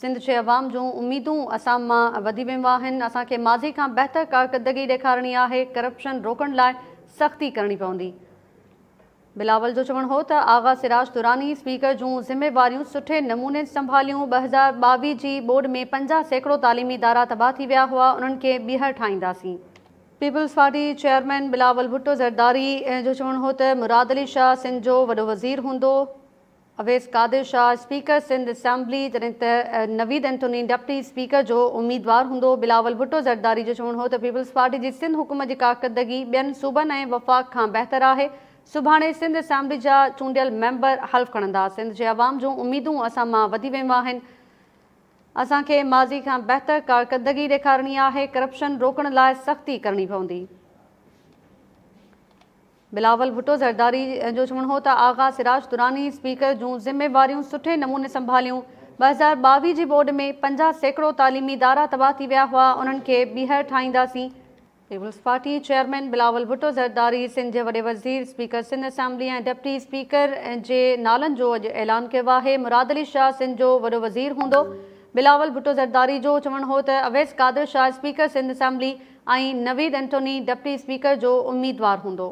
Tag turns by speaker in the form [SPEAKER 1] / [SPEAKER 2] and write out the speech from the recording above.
[SPEAKER 1] सिंध जे अवाम जूं उम्मीदूं असां मां वधी वियूं आहिनि। असांखे माज़ी खां बहितर कारकर्दगी ॾेखारणी आहे। करप्शन रोकण लाइ सख़्ती करणी पवंदी। बिलावल जो चवणु हो त आगा सिराज दुरानी स्पीकर जूं ज़िम्मेवारियूं सुठे नमूने संभालियूं। 2022 जी बोर्ड में 50% तालीमी इदारा तबाह थी विया हुआ, उन्हनि खे ॿीहर ठाहींदासीं। Peoples party chairman Bilawal Bhutto Zardari जो चवणु हो त मुराद अली शाह सिंध जो वॾो वज़ीर हूंदो। अवैस कादिर शाह स्पीकर सिंध असेंबली, जॾहिं त नवीद एंथोनी डिप्टी स्पीकर जो उम्मीदवार हूंदो। बिलावल भुट्टो ज़रदारी जो चवणु हो त पीपल्स पार्टी जी सिंध हुकूमत जी कारकर्दगी ॿियनि सूबनि ऐं वफ़ाक़ खां बहितर आहे। सुभाणे सिंध असेंबली जा चूंडियल मेंबर हल्फ़ खणंदा। सिंध जे अवाम जूं उम्मीदूं असां मां वधी वियूं आहिनि। असांखे माज़ी खां बहितर कारकर्दगी ॾेखारणी आहे। करप्शन रोकण लाइ सख़्ती करणी पवंदी। बिलावल भुट्टो ज़रदारी जो चवणु हो त आगा सिराज दुरानी स्पीकर जूं ज़िम्मेवारियूं सुठे नमूने संभालियूं। 2022 जी बोर्ड में 50% तालीमी इदारा तबाह थी विया हुआ, उन्हनि खे ॿीहर ठाहींदासीं। Peoples party chairman Bilawal Bhutto Zardari Sindh जे वॾे वज़ीर स्पीकर सिंध असेंबली ऐं डिप्टी स्पीकर जे नालनि जो अॼु ऐलान कयो आहे। मुराद अली शाह सिंध जो वॾो वज़ीर हूंदो। बिलावल भुट्टो ज़रदारी जो चवणु हो त अवैस कादिर शाह स्पीकर सिंध असेंबली ऐं नवीद एंथोनी डिप्टी स्पीकर जो उम्मीदवार हूंदो।